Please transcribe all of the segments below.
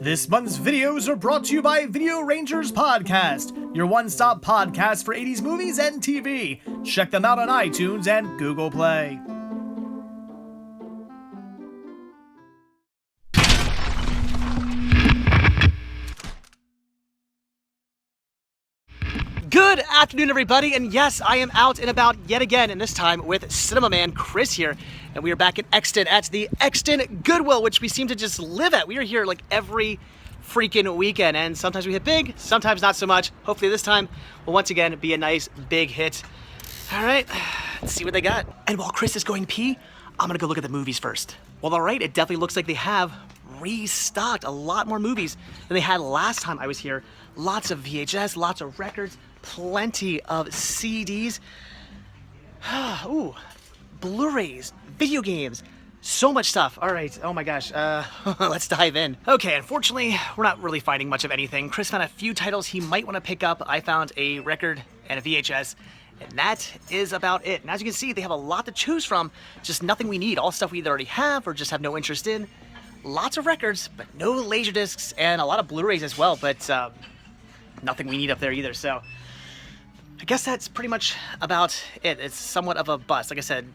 This month's videos are brought to you by Video Rangers Podcast, your one-stop podcast for 80s movies and TV. Check them out on iTunes and Google Play. Good afternoon, everybody, and yes, I am out and about yet again, and this time with Cinema Man Chris here, and we are back in Exton at the Exton Goodwill, which we seem to just live at. We are here like every freaking weekend, and sometimes we hit big, sometimes not so much. Hopefully this time will once again be a nice big hit. All right, let's see what they got. And while Chris is going pee, I'm gonna go look at the movies first. Well, all right, it definitely looks like they have restocked a lot more movies than they had last time I was here. Lots of VHS, lots of records, plenty of CDs, ooh, Blu-rays, video games, so much stuff. All right, oh my gosh, let's dive in. Okay, unfortunately, we're not really finding much of anything. Chris found a few titles he might want to pick up. I found a record and a VHS, and that is about it. And as you can see, they have a lot to choose from, just nothing we need, all stuff we either already have or just have no interest in. Lots of records, but no laser discs, and a lot of Blu-rays as well, but nothing we need up there either, so I guess that's pretty much about it. It's somewhat of a bust. Like I said,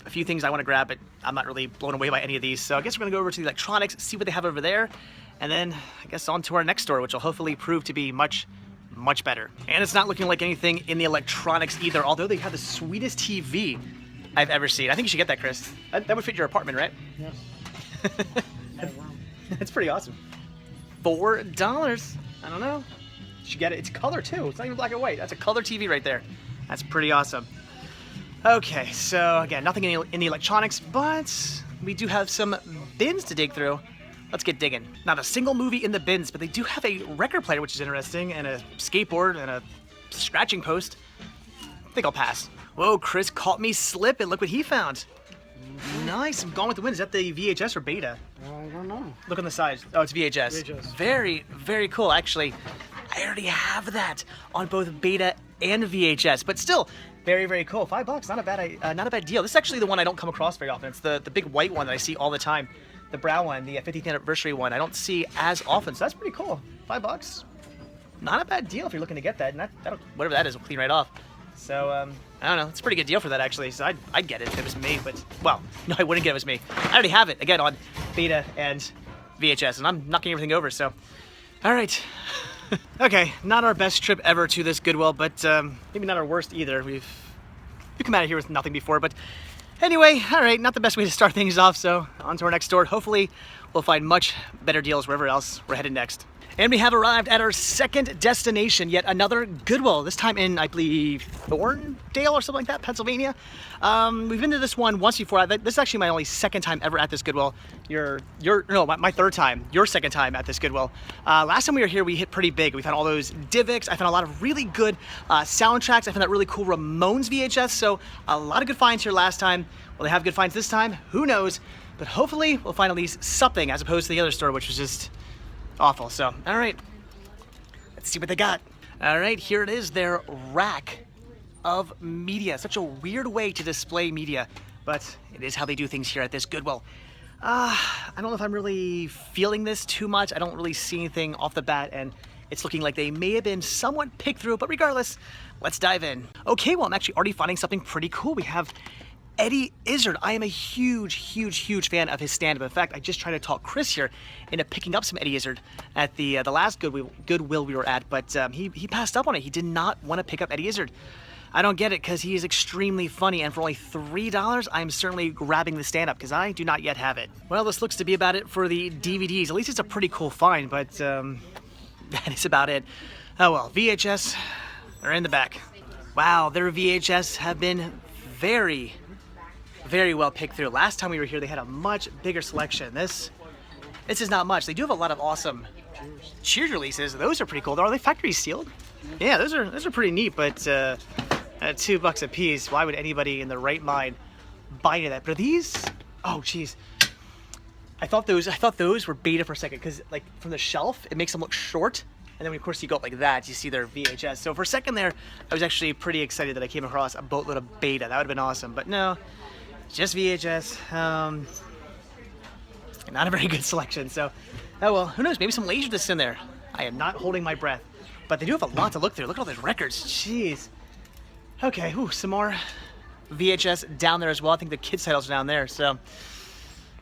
a few things I want to grab, but I'm not really blown away by any of these, so I guess we're gonna go over to the electronics, see what they have over there, and then I guess on to our next store, which will hopefully prove to be much better. And it's not looking like anything in the electronics either, although they have the sweetest TV I've ever seen. I think you should get that, Chris. That would fit your apartment, right? Yes. That's pretty awesome. $4. I don't know. You should get it. It's color too. It's not even black and white. That's a color TV right there. That's pretty awesome. Okay, so again, nothing in the electronics, but we do have some bins to dig through. Let's get digging. Not a single movie in the bins, but they do have a record player, which is interesting, and a skateboard and a scratching post. I think I'll pass. Whoa, Chris caught me slipping. Look what he found. Nice. I'm Gone with the Wind. Is that the VHS or beta? I don't know. Look on the side. Oh, it's VHS. VHS. Very, very cool. Actually, I already have that on both beta and VHS, but still, very, very cool. $5, not a bad deal. This is actually the one I don't come across very often. It's the big white one that I see all the time. The brown one, the 50th anniversary one, I don't see as often, so that's pretty cool. $5. Not a bad deal if you're looking to get that, and that'll, whatever that is will clean right off. So, I don't know, it's a pretty good deal for that actually, so I'd get it if it was me, but, well, no, I wouldn't get it if it was me. I already have it, again, on beta and VHS, and I'm knocking everything over, so. All right. Okay, not our best trip ever to this Goodwill, but maybe not our worst either. We've come out of here with nothing before, but anyway, all right, not the best way to start things off, so on to our next store. Hopefully, we'll find much better deals wherever else we're headed next. And we have arrived at our second destination, yet another Goodwill, this time in, I believe, Thorndale or something like that, Pennsylvania. We've been to this one once before. This is actually my only second time ever at this Goodwill. My third time, your second time at this Goodwill. Last time we were here, we hit pretty big. We found all those DivX. I found a lot of really good soundtracks. I found that really cool Ramones VHS, so a lot of good finds here last time. Will they have good finds this time? Who knows? But hopefully, we'll find at least something as opposed to the other store, which was just awful. So, all right, let's see what they got. All right, here it is, their rack of media. Such a weird way to display media, but it is how they do things here at this Goodwill. I don't know if I'm really feeling this too much. I don't really see anything off the bat, and it's looking like they may have been somewhat picked through, but regardless, let's dive in. Okay, well, I'm actually already finding something pretty cool. We have Eddie Izzard. I am a huge fan of his stand-up. In fact, I just tried to talk Chris here into picking up some Eddie Izzard at the last Goodwill we were at, but he passed up on it. He did not want to pick up Eddie Izzard. I don't get it, because he is extremely funny, and for only $3, I'm certainly grabbing the stand-up, because I do not yet have it. Well, this looks to be about it for the DVDs. At least it's a pretty cool find, but that is about it. Oh well, VHS are in the back. Wow, their VHS have been very well picked through. Last time we were here, they had a much bigger selection. This is not much. They do have a lot of awesome Cheers releases. Those are pretty cool. Are they factory sealed? Yeah, those are pretty neat, but at $2 a piece, why would anybody in their right mind buy into that? But are these? Oh, geez. I thought those were beta for a second, because like from the shelf, it makes them look short. And then, of course, you go up like that, you see their VHS. So for a second there, I was actually pretty excited that I came across a boatload of beta. That would have been awesome. But no, just VHS. Not a very good selection. So Oh well, who knows? Maybe some Laserdiscs in there. I am not holding my breath. But they do have a lot to look through. Look at all those records. Jeez. Okay, some more VHS down there as well. I think the kids' titles are down there, so.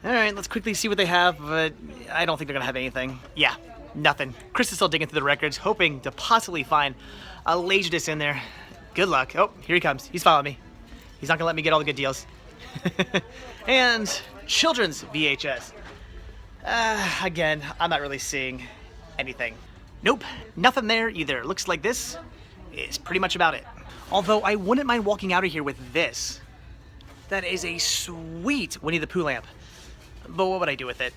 Alright, let's quickly see what they have, but I don't think they're gonna have anything. Yeah, nothing. Chris is still digging through the records, hoping to possibly find a Laserdisc in there. Good luck. Oh, here he comes. He's following me. He's not gonna let me get all the good deals. And children's VHS. Again, I'm not really seeing anything. Nope, nothing there either. Looks like this is pretty much about it. Although I wouldn't mind walking out of here with this. That is a sweet Winnie the Pooh lamp. But what would I do with it?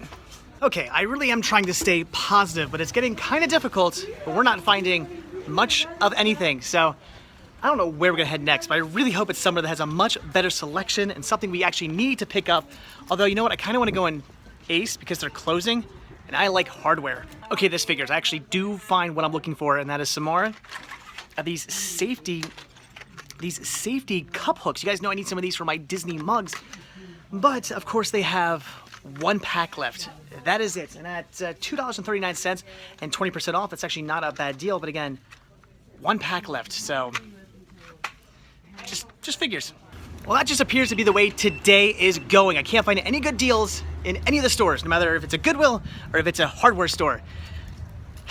Okay, I really am trying to stay positive, but it's getting kind of difficult. But we're not finding much of anything, so I don't know where we're gonna head next, but I really hope it's somewhere that has a much better selection and something we actually need to pick up. Although, you know what, I kind of want to go in Ace because they're closing, and I like hardware. Okay, this figures. I actually do find what I'm looking for, and that is some more of these safety cup hooks. You guys know I need some of these for my Disney mugs, but of course they have one pack left. That is it, and at $2.39 and 20% off, that's actually not a bad deal, but again, one pack left, so just figures. Well, that just appears to be the way today is going. I can't find any good deals in any of the stores, no matter if it's a Goodwill or if it's a hardware store.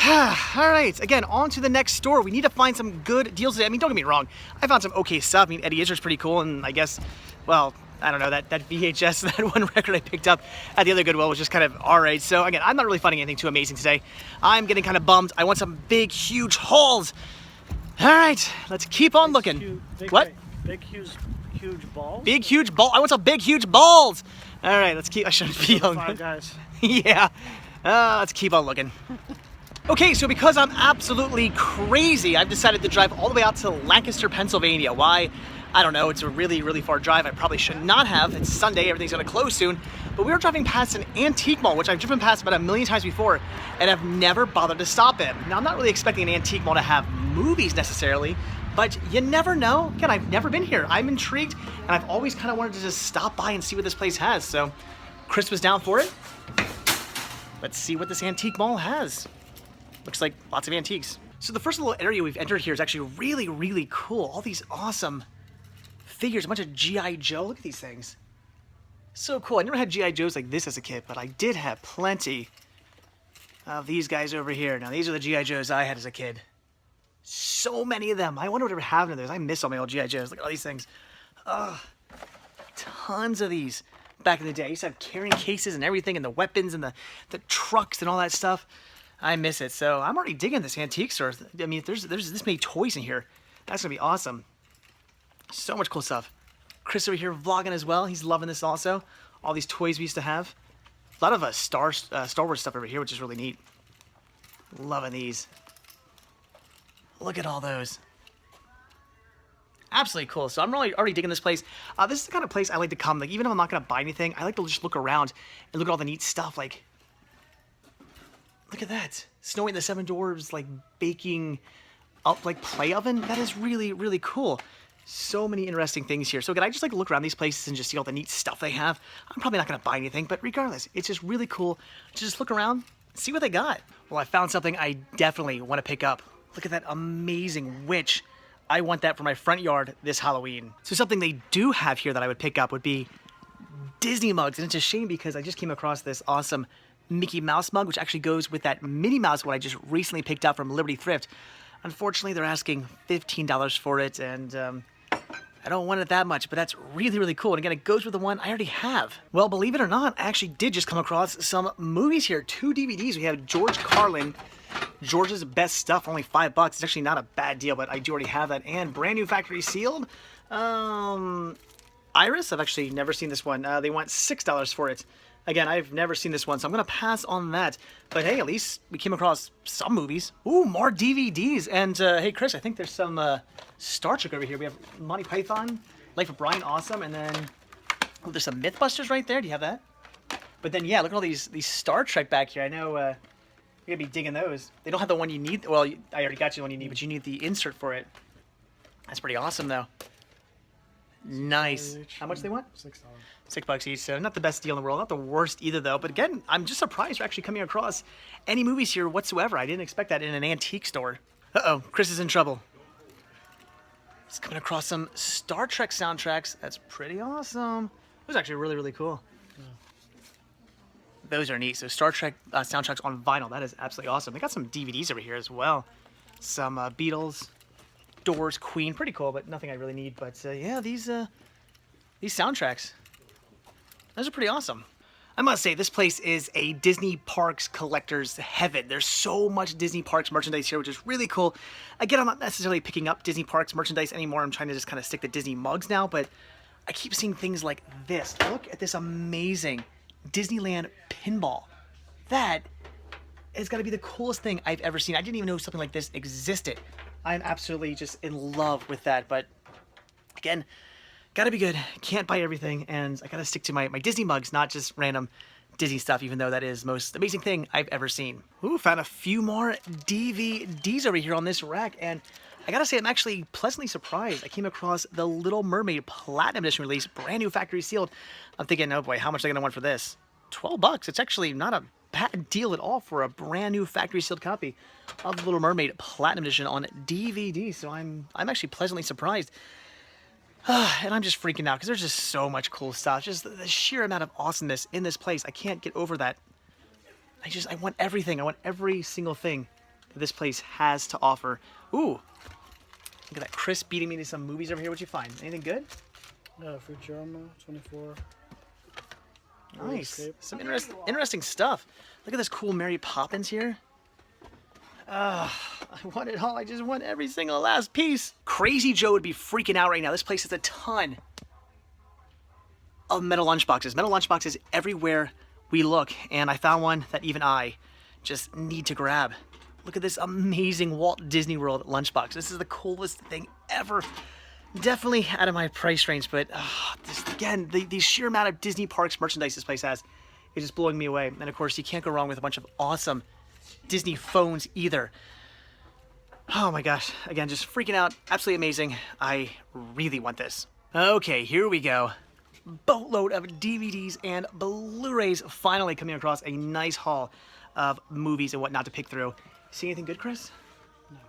All right, again, on to the next store. We need to find some good deals today. I mean, don't get me wrong. I found some okay stuff. I mean, Eddie Izzard's pretty cool, and I guess, well, I don't know, that VHS, that one record I picked up at the other Goodwill was just kind of all right. So again, I'm not really finding anything too amazing today. I'm getting kind of bummed. I want some big, huge hauls. All right, let's keep on looking. What? Big, huge balls? Big, huge ball. I want some big, huge balls. All right, let's keep, I shouldn't be on. Five Guys. Yeah, let's keep on looking. Okay, so because I'm absolutely crazy, I've decided to drive all the way out to Lancaster, Pennsylvania. Why? I don't know, it's a really, really far drive. I probably should not have. It's Sunday, everything's gonna close soon. But we were driving past an antique mall, which I've driven past about 1,000,000 times before, and I've never bothered to stop in. Now, I'm not really expecting an antique mall to have movies necessarily, but you never know. Again, I've never been here. I'm intrigued, and I've always kind of wanted to just stop by and see what this place has. So, Chris was down for it. Let's see what this antique mall has. Looks like lots of antiques. So the first little area we've entered here is actually really, really cool. All these awesome figures, a bunch of G.I. Joe. Look at these things. So cool. I never had G.I. Joes like this as a kid, but I did have plenty of these guys over here. Now, these are the G.I. Joes I had as a kid. So many of them. I wonder whatever happened to those. I miss all my old G.I. Joes. Look at all these things. Ugh. Tons of these back in the day. I used to have carrying cases and everything, and the weapons and the trucks and all that stuff. I miss it. So I'm already digging this antique store. I mean, if there's this many toys in here, that's gonna be awesome. So much cool stuff. Chris over here vlogging as well. He's loving this also. All these toys we used to have. A lot of Star Wars stuff over here, which is really neat. Loving these. Look at all those. Absolutely cool. So I'm really already digging this place. This is the kind of place I like to come. Like, even if I'm not gonna buy anything, I like to just look around and look at all the neat stuff. Like, look at that. Snowy and the Seven Dwarfs, like, baking up, like, play oven. That is really, really cool. So many interesting things here. So again, I just like to look around these places and just see all the neat stuff they have. I'm probably not going to buy anything, but regardless, it's just really cool to just look around, see what they got. Well, I found something I definitely want to pick up. Look at that amazing witch. I want that for my front yard this Halloween. So something they do have here that I would pick up would be Disney mugs. And it's a shame because I just came across this awesome Mickey Mouse mug, which actually goes with that Minnie Mouse one I just recently picked up from Liberty Thrift. Unfortunately, they're asking $15 for it, and I don't want it that much, but that's really, really cool. And again, it goes with the one I already have. Well, believe it or not, I actually did just come across some movies here. 2 DVDs. We have George Carlin, George's Best Stuff, only $5. It's actually not a bad deal, but I do already have that. And brand new factory sealed. Iris, I've actually never seen this one. They want $6 for it. Again, I've never seen this one, so I'm going to pass on that. But hey, at least we came across some movies. Ooh, more DVDs. And hey, Chris, I think there's some Star Trek over here. We have Monty Python, Life of Brian, awesome. And then, oh, there's some Mythbusters right there. Do you have that? But then, yeah, look at all these Star Trek back here. I know you're going to be digging those. They don't have the one you need. Well, I already got you the one you need, but you need the insert for it. That's pretty awesome, though. Nice. each. How much they want? $6. $6 each, so not the best deal in the world, not the worst either though. But again, I'm just surprised we're actually coming across any movies here whatsoever. I didn't expect that in an antique store. Uh-oh, Chris is in trouble. He's coming across some Star Trek soundtracks. That's pretty awesome. Those are actually really, really cool. Yeah. Those are neat. So Star Trek soundtracks on vinyl. That is absolutely awesome. They got some DVDs over here as well. Some Beatles, Doors, Queen. Pretty cool, but nothing I really need. But yeah, these soundtracks, those are pretty awesome. I must say, this place is a Disney Parks collector's heaven. There's so much Disney Parks merchandise here, which is really cool. Again, I'm not necessarily picking up Disney Parks merchandise anymore. I'm trying to just kind of stick to Disney mugs now, but I keep seeing things like this. Look at this amazing Disneyland pinball. That is got to be the coolest thing I've ever seen. I didn't even know something like this existed. I'm absolutely just in love with that, but again, gotta be good, can't buy everything, and I gotta stick to my Disney mugs, not just random Disney stuff, even though that is the most amazing thing I've ever seen. Ooh, found a few more DVDs over here on this rack, and I gotta say, I'm actually pleasantly surprised. I came across the Little Mermaid Platinum Edition release, brand new factory sealed. I'm thinking, oh boy, how much are they gonna want for this? $12. It's actually not a bad deal at all for a brand new factory sealed copy of the Little Mermaid Platinum Edition on DVD, so I'm actually pleasantly surprised. And I'm just freaking out because there's just so much cool stuff. Just the sheer amount of awesomeness in this place. I can't get over that. I want everything. I want every single thing that this place has to offer. Ooh. Look at that. Chris beating me to some movies over here. What'd you find? Anything good? Yeah, Futurama, 24. Nice. Escape. Some interesting stuff. Look at this cool Mary Poppins here. I want it all. I just want every single last piece. Crazy Joe would be freaking out right now. This place has a ton of metal lunchboxes. Metal lunchboxes everywhere we look. And I found one that even I just need to grab. Look at this amazing Walt Disney World lunchbox. This is the coolest thing ever. Definitely out of my price range, but this, again, the sheer amount of Disney Parks merchandise this place has is just blowing me away. And of course, you can't go wrong with a bunch of awesome Disney phones either. Oh my gosh, again, just freaking out. Absolutely amazing. I really want this. Okay, here we go. Boatload of DVDs and Blu-rays finally coming across a nice haul of movies and whatnot to pick through. See anything good, Chris? No.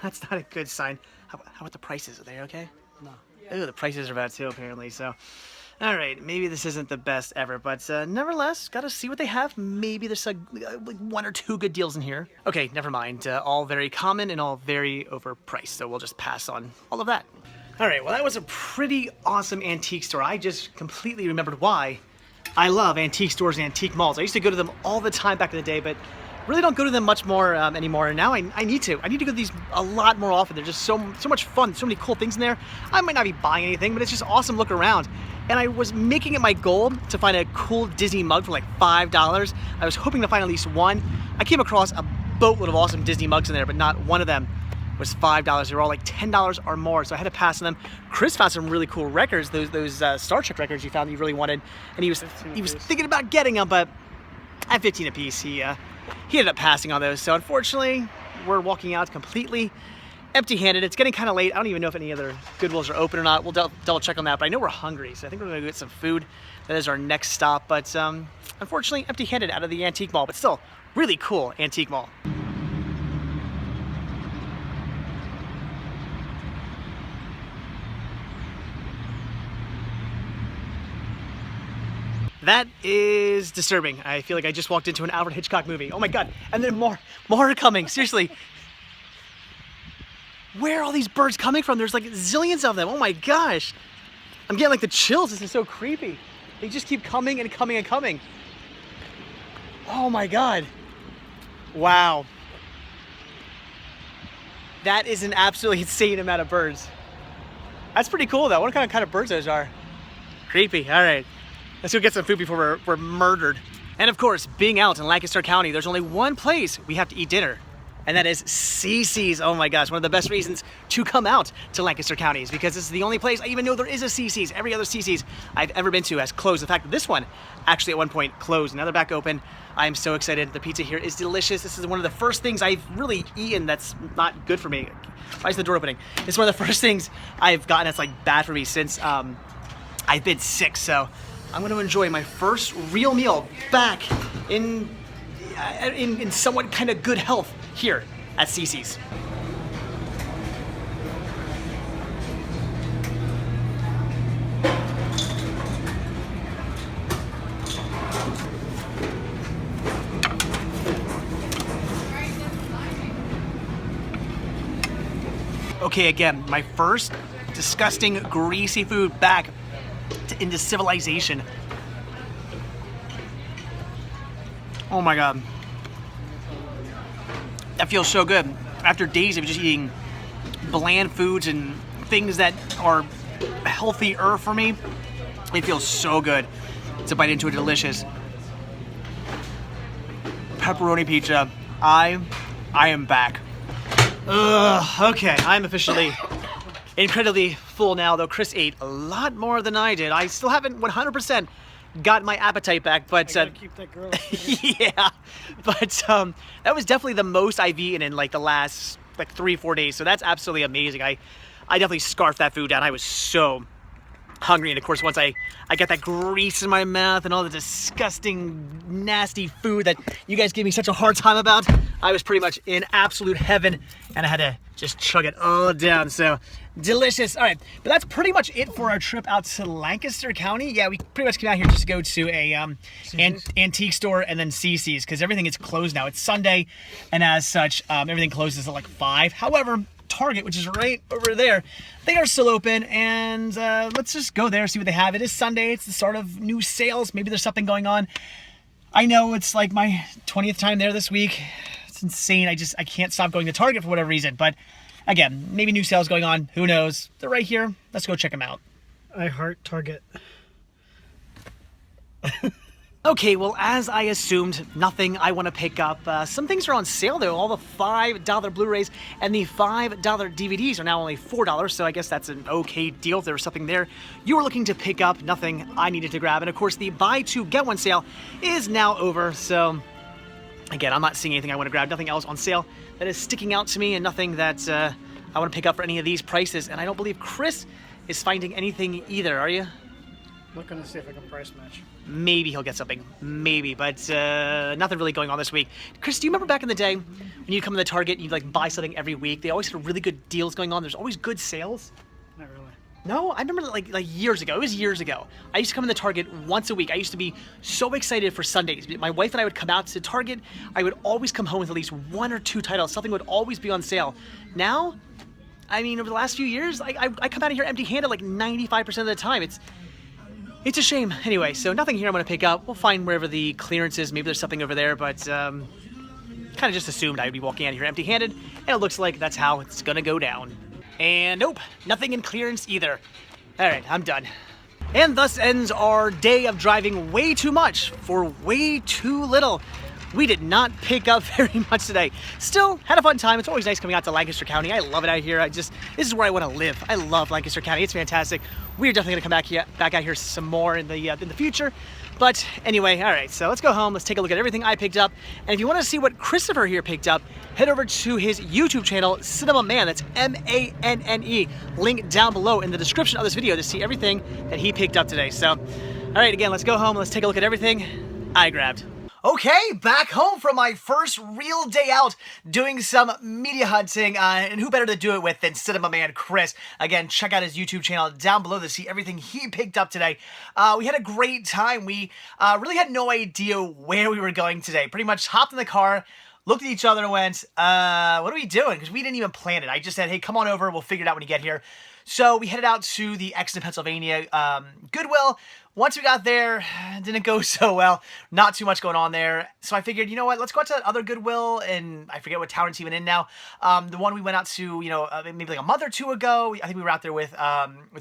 That's not a good sign. How about the prices? Are they okay? No. Oh, the prices are bad too, apparently. So, all right, maybe this isn't the best ever, but nevertheless, gotta see what they have. Maybe there's like one or two good deals in here. Okay, never mind. All very common and all very overpriced, so we'll just pass on all of that. All right, well, that was a pretty awesome antique store. I just completely remembered why I love antique stores and antique malls. I used to go to them all the time back in the day, but really don't go to them much more anymore, and now I need to. I need to go to these a lot more often. They're just so much fun, so many cool things in there. I might not be buying anything, but it's just awesome to look around. And I was making it my goal to find a cool Disney mug for like $5. I was hoping to find at least one. I came across a boatload of awesome Disney mugs in there, but not one of them was $5. They were all like $10 or more, so I had to pass on them. Chris found some really cool records, those Star Trek records you found that you really wanted, and he was thinking about getting them, but at 15 a piece, he ended up passing on those. So unfortunately, we're walking out completely empty-handed. It's getting kind of late. I don't even know if any other Goodwills are open or not. We'll double check on that, but I know we're hungry, so I think we're gonna go get some food. That is our next stop, but unfortunately, empty-handed out of the antique mall, but still, really cool antique mall. That is disturbing. I feel like I just walked into an Alfred Hitchcock movie. Oh my God, and then more are coming, seriously. Where are all these birds coming from? There's like zillions of them, oh my gosh. I'm getting like the chills, this is so creepy. They just keep coming and coming and coming. Oh my God. Wow. That is an absolutely insane amount of birds. That's pretty cool though. I wonder what kind of birds those are. Creepy, all right. Let's go get some food before we're murdered. And of course, being out in Lancaster County, there's only one place we have to eat dinner. and that is CC's. Oh my gosh, one of the best reasons to come out to Lancaster County is because this is the only place I even know there is a CC's. Every other CC's I've ever been to has closed. The fact that this one actually at one point closed, now they're back open. I am so excited. The pizza here is delicious. This is one of the first things I've really eaten that's not good for me. Why is the door opening? It's one of the first things I've gotten that's like bad for me since I've been sick. So I'm going to enjoy my first real meal back in somewhat kind of good health here at CC's. Okay, again, my first disgusting, greasy food back into civilization. Oh my God. That feels so good. After days of just eating bland foods and things that are healthier for me, it feels so good to bite into a delicious pepperoni pizza. I am back. Okay, I'm officially incredibly full now, though Chris ate a lot more than I did. I still haven't 100% got my appetite back, but I gotta keep that girl. yeah, but that was definitely the most I've eaten in like the last like 3-4 days, so that's absolutely amazing. I definitely scarfed that food down. I was so hungry, and of course once I got that grease in my mouth and all the disgusting nasty food that you guys gave me such a hard time about, I was pretty much in absolute heaven, and I had to just chug it all down. So delicious. All right, but that's pretty much it for our trip out to Lancaster County. Yeah, we pretty much came out here just to go to a antique store and then CC's, because everything is closed now. It's Sunday, and as such, everything closes at like 5. However, Target, which is right over there, they are still open, and let's just go there, see what they have. It is Sunday. It's the start of new sales. Maybe there's something going on. I know it's like my 20th time there this week. It's insane. I can't stop going to Target for whatever reason. But again, maybe new sales going on. Who knows? They're right here. Let's go check them out. I heart Target. Okay, well, as I assumed, nothing I want to pick up. Some things are on sale, though. All the $5 Blu-rays and the $5 DVDs are now only $4, so I guess that's an okay deal if there was something there you were looking to pick up. Nothing I needed to grab. And, of course, the buy two, get one sale is now over, so again, I'm not seeing anything I want to grab. Nothing else on sale that is sticking out to me, and nothing that I want to pick up for any of these prices. And I don't believe Chris is finding anything either, are you? Looking to see if I can price match. Maybe he'll get something, maybe, but nothing really going on this week. Chris, do you remember back in the day when you'd come to the Target and you'd like buy something every week? They always had really good deals going on. There's always good sales. Not really. No, I remember like years ago. It was years ago. I used to come to the Target once a week. I used to be so excited for Sundays. My wife and I would come out to Target. I would always come home with at least 1 or 2 titles. Something would always be on sale. Now, I mean, over the last few years, I come out of here empty-handed like 95% of the time. It's a shame. Anyway, so nothing here I'm going to pick up. We'll find wherever the clearance is. Maybe there's something over there, but kind of just assumed I would be walking out of here empty-handed, and it looks like that's how it's going to go down. And nope, nothing in clearance either. All right, I'm done. And thus ends our day of driving way too much for way too little. We did not pick up very much today. Still, had a fun time. It's always nice coming out to Lancaster County. I love it out here. This is where I want to live. I love Lancaster County. It's fantastic. We're definitely gonna come back out here some more in the future. But anyway, all right, so let's go home. Let's take a look at everything I picked up. And if you want to see what Christopher here picked up, head over to his YouTube channel, Cinema Man. That's M-A-N-N-E. Link down below in the description of this video to see everything that he picked up today. So, all right, again, let's go home. Let's take a look at everything I grabbed. Okay, back home from my first real day out doing some media hunting, and who better to do it with than Cinema Man Chris. Again, check out his YouTube channel down below to see everything he picked up today. We had a great time. We really had no idea where we were going today. Pretty much hopped in the car, looked at each other and went, what are we doing? Because we didn't even plan it. I just said, hey, come on over. We'll figure it out when you get here. So we headed out to the Exton, Pennsylvania Goodwill. once we got there, it didn't go so well. Not too much going on there. So I figured, you know what, let's go out to that other Goodwill, and I forget what town it's even in now. The one we went out to, maybe like a month or two ago. I think we were out there with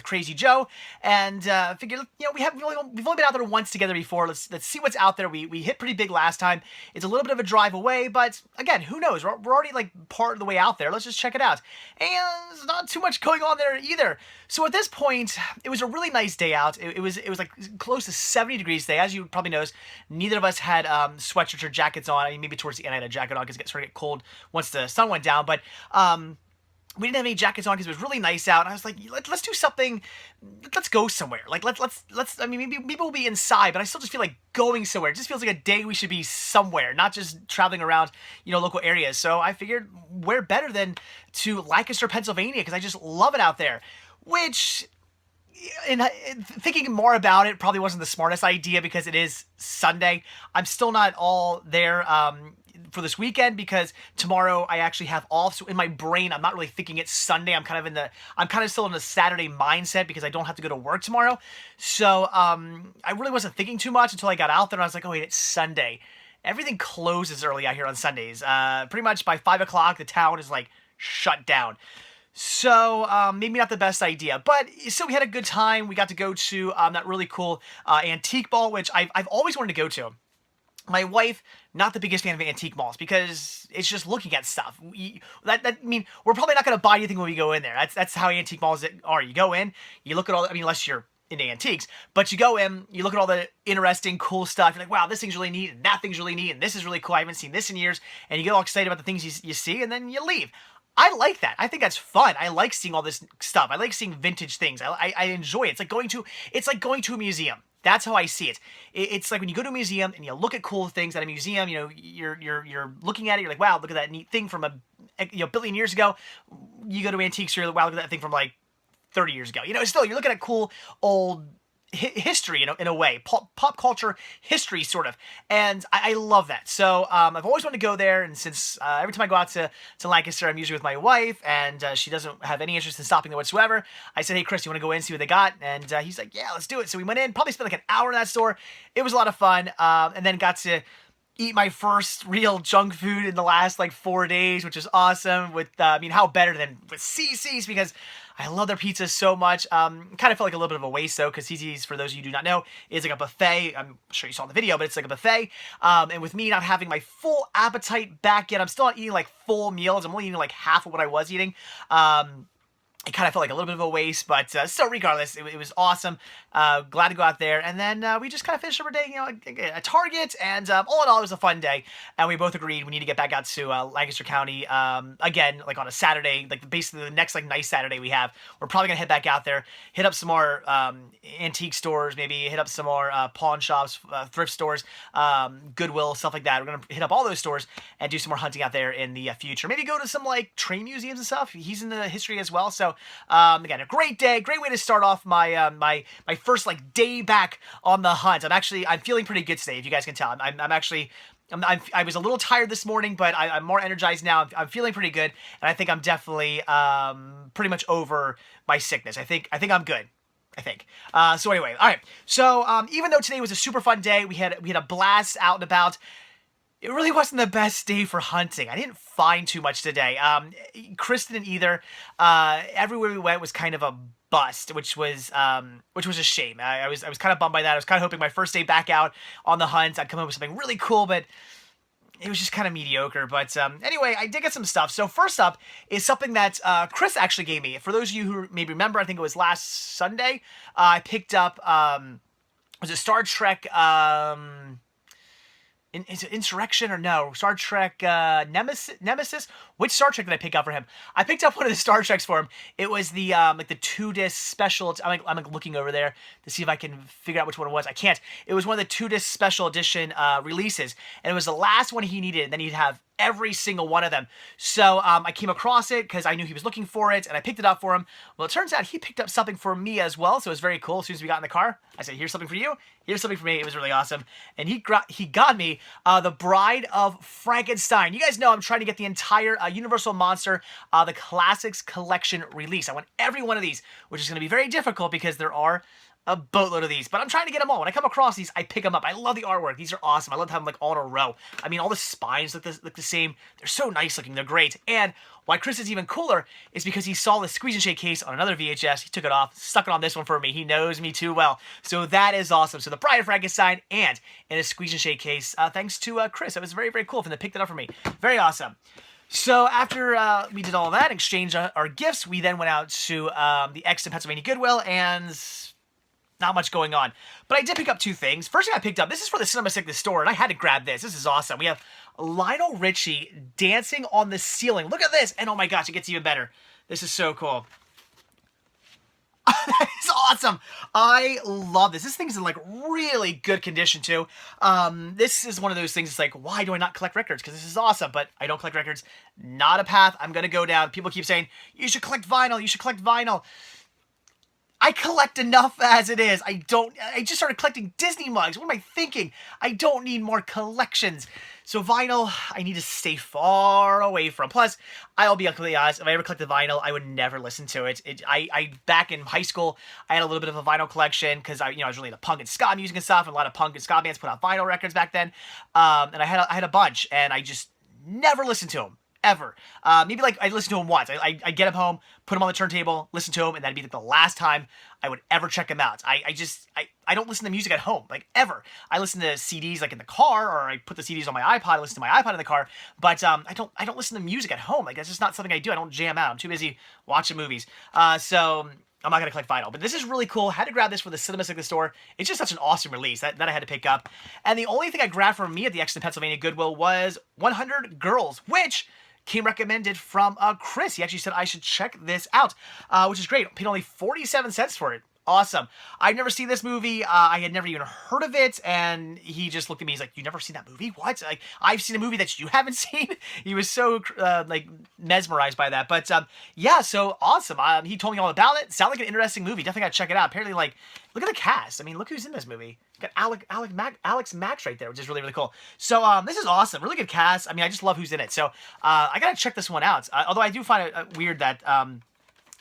Crazy Joe, and figured, we've only been out there once together before. Let's see what's out there. We hit pretty big last time. It's a little bit of a drive away, but again, who knows? We're already like part of the way out there. Let's just check it out. And there's not too much going on there either. So at this point, it was a really nice day out. It was like close to 70 degrees today. As you probably noticed, neither of us had sweatshirts or jackets on. I mean, maybe towards the end I had a jacket on because it started to get cold once the sun went down. But we didn't have any jackets on because it was really nice out. And I was like, let's do something. Let's go somewhere. Like let's. I mean, maybe we'll be inside, but I still just feel like going somewhere. It just feels like a day we should be somewhere, not just traveling around, local areas. So I figured where better than to Lancaster, Pennsylvania, because I just love it out there. Which, in thinking more about it, probably wasn't the smartest idea because it is Sunday. I'm still not all there for this weekend because tomorrow I actually have off. So in my brain, I'm not really thinking it's Sunday. I'm kind of still in the Saturday mindset because I don't have to go to work tomorrow. So I really wasn't thinking too much until I got out there and I was like, oh wait, it's Sunday. Everything closes early out here on Sundays. Pretty much by 5 o'clock, the town is like shut down. So, maybe not the best idea, but still we had a good time. We got to go to that really cool antique mall, which I've always wanted to go to. My wife, not the biggest fan of antique malls because it's just looking at stuff. I mean, we're probably not going to buy anything when we go in there. That's how antique malls are. You go in, you look at all, unless you're into antiques, but you go in, you look at all the interesting, cool stuff. You're like, wow, this thing's really neat, and that thing's really neat, and this is really cool. I haven't seen this in years. And you get all excited about the things you see, and then you leave. I like that. I think that's fun. I like seeing all this stuff. I like seeing vintage things. I enjoy it. It's like going to a museum. That's how I see it. It's like when you go to a museum and you look at cool things at a museum. You're looking at it. You're like, wow, look at that neat thing from a billion years ago. You go to antiques. You're like, wow, look at that thing from like 30 years ago. Still you're looking at cool old history in a way, pop culture history sort of, and I love that. So I've always wanted to go there, and since every time I go out to Lancaster, I'm usually with my wife, and she doesn't have any interest in stopping there whatsoever. I said, hey Chris, you want to go in and see what they got? And he's like, yeah, let's do it. So we went in, probably spent like an hour in that store. It was a lot of fun, and then got to eat my first real junk food in the last like 4 days, which is awesome. With how better than with CC's, because I love their pizza so much. Kind of felt like a little bit of a waste though, because CC's, for those of you who do not know, is like a buffet. I'm sure you saw in the video, but it's like a buffet. And with me not having my full appetite back yet, I'm still not eating like full meals. I'm only eating like half of what I was eating. It kind of felt like a little bit of a waste, but still, regardless, it was awesome. Glad to go out there. And then we just kind of finished up our day, at Target. And all in all, it was a fun day. And we both agreed we need to get back out to Lancaster County again, like on a Saturday, like basically the next like nice Saturday we have. We're probably gonna head back out there, hit up some more antique stores, maybe hit up some more pawn shops, thrift stores, Goodwill, stuff like that. We're gonna hit up all those stores and do some more hunting out there in the future. Maybe go to some like train museums and stuff. He's in the history as well, so. Again, a great day, great way to start off my my first like day back on the hunt. I'm feeling pretty good today, if you guys can tell. I was a little tired this morning, but I'm more energized now. I'm feeling pretty good, and I think I'm definitely pretty much over my sickness. I think I'm good. I think. So anyway, all right. So even though today was a super fun day, we had a blast out and about. It really wasn't the best day for hunting. I didn't find too much today. Chris didn't either. Everywhere we went was kind of a bust, which was a shame. I was kind of bummed by that. I was kind of hoping my first day back out on the hunt, I'd come up with something really cool, but it was just kind of mediocre. But anyway, I did get some stuff. So first up is something that Chris actually gave me. For those of you who maybe remember, I think it was last Sunday, I picked up, was it Star Trek, is it Insurrection or no? Star Trek Nemesis? Which Star Trek did I pick up for him? I picked up one of the Star Treks for him. It was the like the 2-disc special. I'm like looking over there to see if I can figure out which one it was. I can't. It was one of the 2-disc special edition releases, and it was the last one he needed. And then he'd have every single one of them. So I came across it because I knew he was looking for it, and I picked it up for him. Well, it turns out he picked up something for me as well, so it was very cool. As soon as we got in the car, I said, here's something for you, here's something for me. It was really awesome. And he got me The Bride of Frankenstein. You guys know I'm trying to get the entire Universal Monster, the Classics Collection release. I want every one of these, which is going to be very difficult because there are a boatload of these, but I'm trying to get them all. When I come across these, I pick them up. I love the artwork. These are awesome. I love to have them like all in a row. I mean, all the spines look the same. They're so nice looking. They're great. And why Chris is even cooler is because he saw the Squeeze and Shake case on another VHS. He took it off, stuck it on this one for me. He knows me too well. So that is awesome. So the Bride of Frankenstein and in a Squeeze and Shake case, thanks to Chris. That was very, very cool for him to pick that up for me. Very awesome. So after we did all that, exchanged our gifts, we then went out to the Exton Pennsylvania Goodwill, and not much going on. But I did pick up two things. First thing I picked up, this is for the Cinema Sickness store, and I had to grab this. This is awesome. We have Lionel Richie dancing on the ceiling. Look at this. And oh my gosh, it gets even better. This is so cool. That is awesome. I love this. This thing's in like really good condition too. This is one of those things. It's like, why do I not collect records? Because this is awesome, but I don't collect records. Not a path I'm going to go down. People keep saying, you should collect vinyl. You should collect vinyl. I collect enough as it is. I just started collecting Disney mugs. What am I thinking? I don't need more collections. So vinyl, I need to stay far away from. Plus, I'll be completely honest, if I ever collected vinyl, I would never listen to it. I back in high school, I had a little bit of a vinyl collection because I was really into punk and ska music and stuff, and a lot of punk and ska bands put out vinyl records back then. And I had a bunch, and I just never listened to them. Ever. Maybe like I listened to them once. I get them home, put them on the turntable, listen to them, and that'd be like the last time I would ever check them out. I don't listen to music at home, like ever. I listen to CDs like in the car, or I put the CDs on my iPod, I listen to my iPod in the car, but I don't listen to music at home. Like that's just not something I do. I don't jam out. I'm too busy watching movies. So I'm not going to collect vinyl, but this is really cool. Had to grab this for the Cinema Sickness store. It's just such an awesome release that I had to pick up. And the only thing I grabbed for me at the Exton Pennsylvania Goodwill was 100 Girls, which came recommended from Chris. He actually said I should check this out, which is great. I paid only 47 cents for it. Awesome. I've never seen this movie. I had never even heard of it, and he just looked at me. He's like, "You never seen that movie? What? Like, I've seen a movie that you haven't seen." He was so like mesmerized by that. But yeah, so awesome. He told me all about it. Sounded like an interesting movie. Definitely gotta check it out. Apparently, like, look at the cast. I mean, look who's in this movie. Got Alex Max right there, which is really, really cool. So this is awesome. Really good cast. I mean, I just love who's in it. So I gotta check this one out. Although I do find it weird that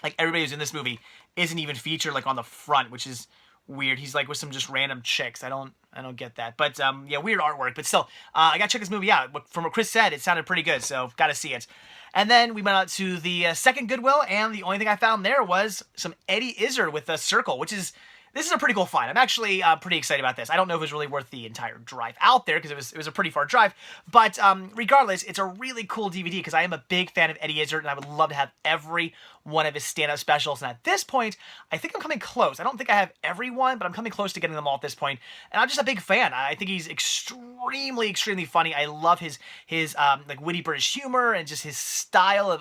like everybody who's in this movie isn't even featured like on the front, which is weird. He's like with some just random chicks. I don't get that. But yeah, weird artwork. But still, I gotta check this movie out. From what Chris said, it sounded pretty good, so gotta see it. And then we went out to the second Goodwill, and the only thing I found there was some Eddie Izzard with a circle, which is this is a pretty cool find. I'm actually pretty excited about this. I don't know if it was really worth the entire drive out there because it was a pretty far drive. But regardless, it's a really cool DVD because I am a big fan of Eddie Izzard, and I would love to have every one of his stand-up specials. And at this point, I think I'm coming close. I don't think I have every one, but I'm coming close to getting them all at this point. And I'm just a big fan. I think he's extremely, extremely funny. I love his like witty British humor and just his style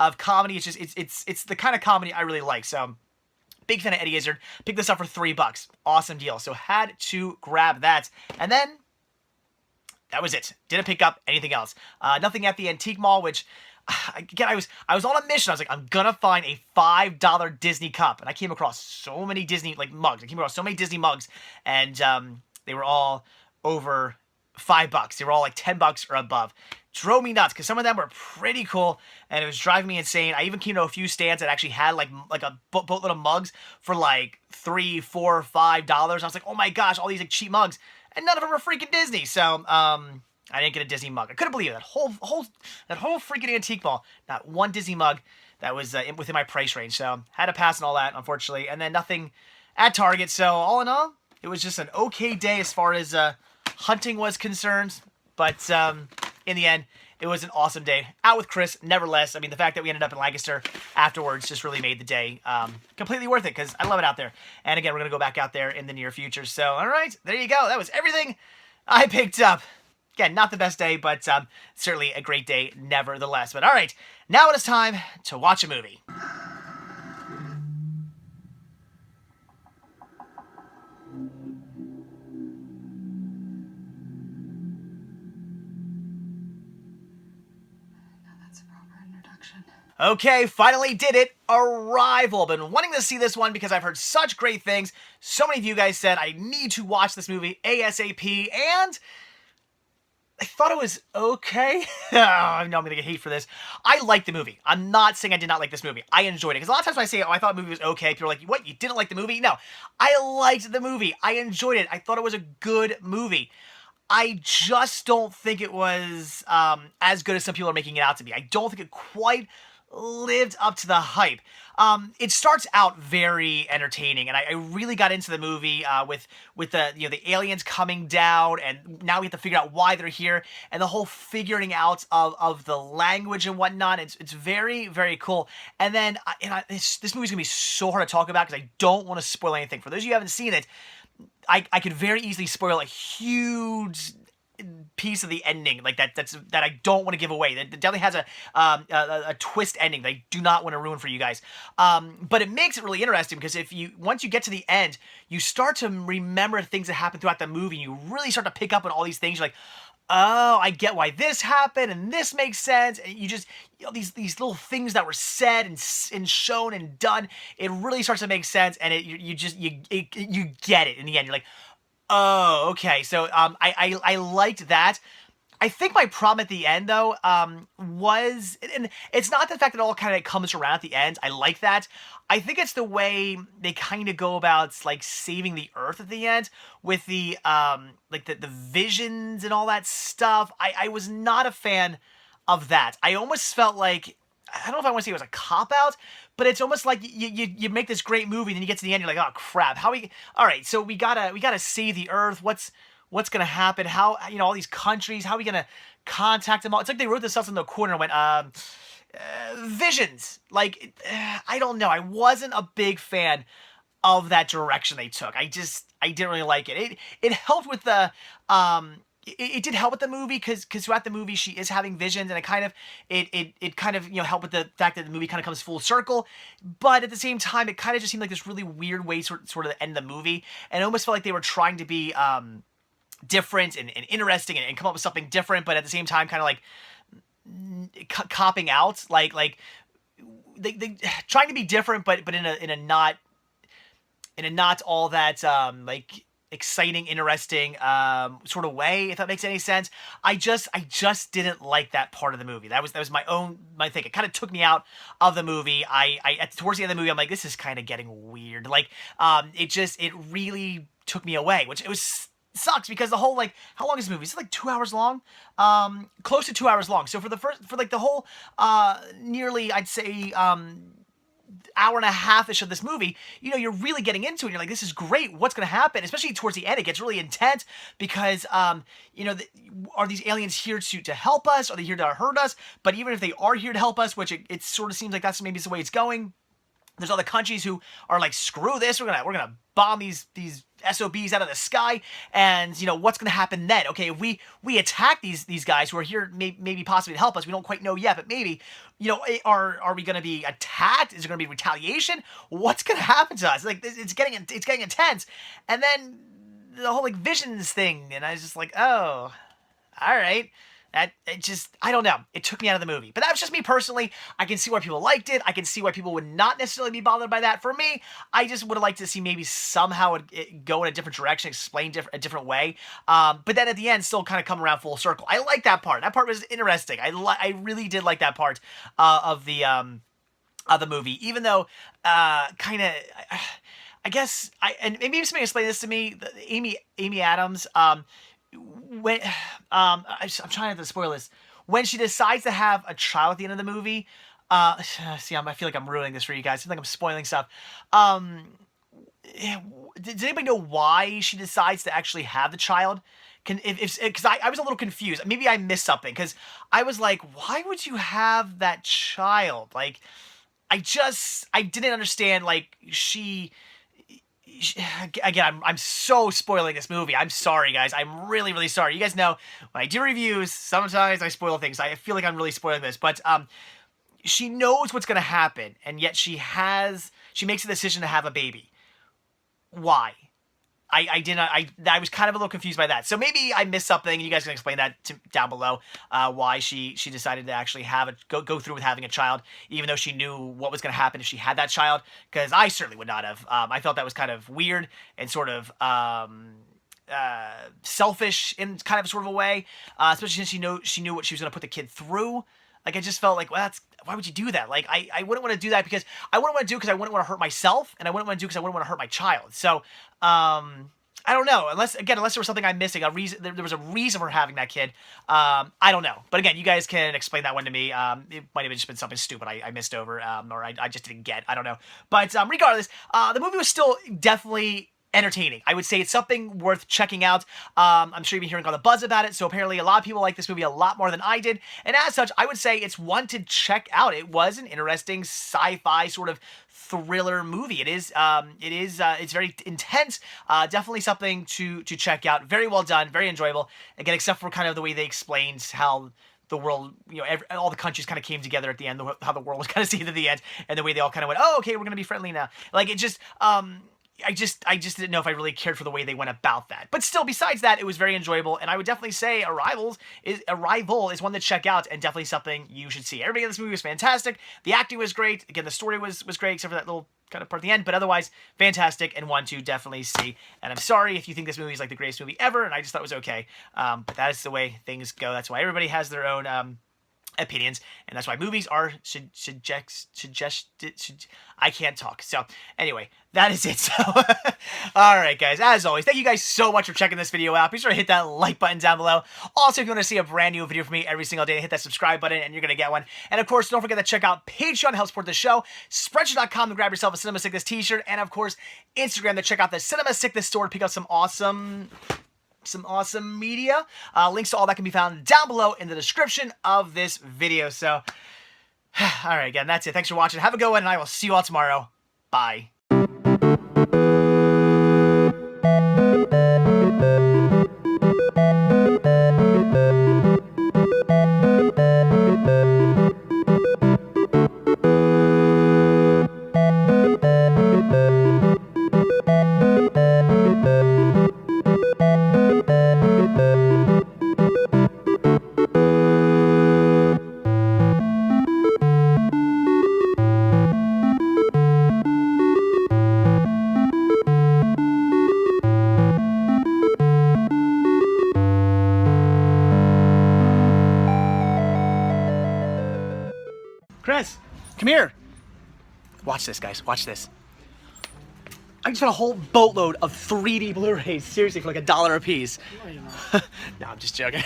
of comedy. It's just it's the kind of comedy I really like. So big fan of Eddie Izzard. Picked this up for $3. Awesome deal. So had to grab that. And then that was it. Didn't pick up anything else. Nothing at the antique mall, which again, I was on a mission. I was like, I'm gonna find a $5 Disney cup. And I came across so many Disney like mugs. I came across so many Disney mugs, and they were all over $5. They were all like $10 or above. Drove me nuts because some of them were pretty cool, and it was driving me insane. I even came to a few stands that actually had like a boatload of mugs for like $3, $4, $5. I was like, oh my gosh, all these like cheap mugs, and none of them were freaking Disney. So I didn't get a Disney mug. I couldn't believe it. That whole freaking antique mall, not one Disney mug that was within my price range. So had to pass on all that, unfortunately, and then nothing at Target. So all in all, it was just an okay day as far as hunting was concerned, but in the end, it was an awesome day out with Chris, nevertheless. I mean, the fact that we ended up in Lancaster afterwards just really made the day completely worth it because I love it out there. And again, we're going to go back out there in the near future. So, all right, there you go. That was everything I picked up. Again, not the best day, but certainly a great day nevertheless. But all right, now it is time to watch a movie. Okay, finally did it. Arrival. Been wanting to see this one because I've heard such great things. So many of you guys said I need to watch this movie ASAP, and I thought it was okay. Oh, I know I'm gonna get hate for this. I liked the movie. I'm not saying I did not like this movie. I enjoyed it. Because a lot of times when I say, oh, I thought the movie was okay, people are like, what, you didn't like the movie? No, I liked the movie. I enjoyed it. I thought it was a good movie. I just don't think it was as good as some people are making it out to be. I don't think it quite lived up to the hype. It starts out very entertaining, and I really got into the movie with the the aliens coming down, and now we have to figure out why they're here, and the whole figuring out of the language and whatnot. It's very, very cool. And then this movie's gonna be so hard to talk about because I don't want to spoil anything. For those of you who haven't seen it, I could very easily spoil a huge piece of the ending that I don't want to give away. That definitely has a twist ending that I do not want to ruin for you guys. But it makes it really interesting because once you get to the end, you start to remember things that happen throughout the movie, and you really start to pick up on all these things. You're like, oh, I get why this happened, and this makes sense. And you just, these little things that were said and shown and done, it really starts to make sense, and you get it in the end. You're like, oh, okay. So I liked that. I think my problem at the end, though, was, and it's not the fact that it all kind of comes around at the end. I like that. I think it's the way they kind of go about saving the Earth at the end with the the visions and all that stuff. I was not a fan of that. I almost felt like, I don't know if I want to say it was a cop-out, but it's almost like you make this great movie, and then you get to the end, you're like, oh crap, all right, so we gotta save the Earth. What's gonna happen? How, all these countries, how are we gonna contact them all? It's like they wrote this stuff in the corner and went, visions. I don't know. I wasn't a big fan of that direction they took. I didn't really like it. It helped with the, it did help with the movie because throughout the movie she is having visions, and it kind of helped with the fact that the movie kind of comes full circle. But at the same time, it kind of just seemed like this really weird way sort of to end the movie, and it almost felt like they were trying to be different and interesting and come up with something different, but at the same time kind of copping out, they trying to be different, but in a not all that exciting, interesting sort of way, if that makes any sense. I just didn't like that part of the movie. That was my thing. It kind of took me out of the movie. Towards the end of the movie, I'm like, this is kind of getting weird. It really took me away, which it was sucks because the whole, how long is the movie? Is it 2 hours long? Close to 2 hours long. So for the whole nearly, I'd say, hour and a half-ish of this movie, you're really getting into it. You're like, this is great. What's going to happen? Especially towards the end, it gets really intense because, are these aliens here to help us? Are they here to hurt us? But even if they are here to help us, which it sort of seems like that's maybe the way it's going, there's other countries who are like, screw this. We're gonna bomb these SOBs out of the sky, and what's gonna happen then? Okay, if we attack these guys who are here, maybe possibly to help us. We don't quite know yet, but maybe are we gonna be attacked? Is there gonna be retaliation? What's gonna happen to us? It's getting intense, and then the whole visions thing, and I was just like, oh, all right. I don't know. It took me out of the movie. But that was just me personally. I can see why people liked it. I can see why people would not necessarily be bothered by that. For me, I just would have liked to see maybe somehow it go in a different direction, explain a different way. But then at the end, still kind of come around full circle. I like that part. That part was interesting. I really did like that part of the movie. Even though, I guess, and maybe somebody explain this to me. Amy Adams, when I'm trying not to spoil this, when she decides to have a child at the end of the movie, I feel like I'm ruining this for you guys. I feel like I'm spoiling stuff. Does anybody know why she decides to actually have the child? Because I was a little confused. Maybe I missed something, because I was like, why would you have that child? I didn't understand. Again, I'm so spoiling this movie. I'm sorry, guys. I'm really, really sorry. You guys know when I do reviews, sometimes I spoil things. I feel like I'm really spoiling this, but she knows what's going to happen, and yet she makes a decision to have a baby. Why? I was kind of a little confused by that. So maybe I missed something, and you guys can explain that down below, why she decided to actually go through with having a child, even though she knew what was going to happen if she had that child, because I certainly would not have. I felt that was kind of weird and sort of, selfish in kind of sort of a way, especially since she knew what she was going to put the kid through. Like, I just felt like, well, why would you do that? Like, I wouldn't want to do that because I wouldn't want to do it because I wouldn't want to hurt myself, and I wouldn't want to do it because I wouldn't want to hurt my child. So, I don't know. Unless there was something I'm missing, a reason. There was a reason for having that kid. I don't know. But again, you guys can explain that one to me. It might have just been something stupid I missed over, or I just didn't get. I don't know. But regardless, the movie was still definitely entertaining. I would say it's something worth checking out. I'm sure you've been hearing all the buzz about it, so apparently a lot of people like this movie a lot more than I did, and as such, I would say it's one to check out. It was an interesting sci-fi sort of thriller movie. It's very intense, definitely something to check out. Very well done, very enjoyable. Again, except for kind of the way they explained how the world, all the countries kind of came together at the end, how the world was kind of seen at the end, and the way they all kind of went, oh, okay, we're going to be friendly now. Like, it just, I just didn't know if I really cared for the way they went about that. But still, besides that, it was very enjoyable, and I would definitely say Arrival is one to check out, and definitely something you should see. Everybody in this movie was fantastic. The acting was great. Again, the story was great, except for that little kind of part at the end, but otherwise, fantastic, and one to definitely see. And I'm sorry if you think this movie is like the greatest movie ever, and I just thought it was okay. But that is the way things go. That's why everybody has their own opinions, and that's why movies are I can't talk. So anyway, that is it. So all right, guys, as always, thank you guys so much for checking this video out. Be sure to hit that like button down below. Also, if you want to see a brand new video from me every single day, hit that subscribe button and you're gonna get one. And of course, don't forget to check out Patreon to help support the show, Spreadshirt.com to grab yourself a Cinema Sickness t-shirt, and of course Instagram to check out the Cinema Sickness store to pick up some awesome media. Links to all that can be found down below in the description of this video. So, alright, again, that's it. Thanks for watching. Have a good one, and I will see you all tomorrow. Bye. Chris, come here. Watch this, guys. Watch this. I just found a whole boatload of 3D Blu-rays, seriously, for like $1 a piece. No, you're not. No, I'm just joking.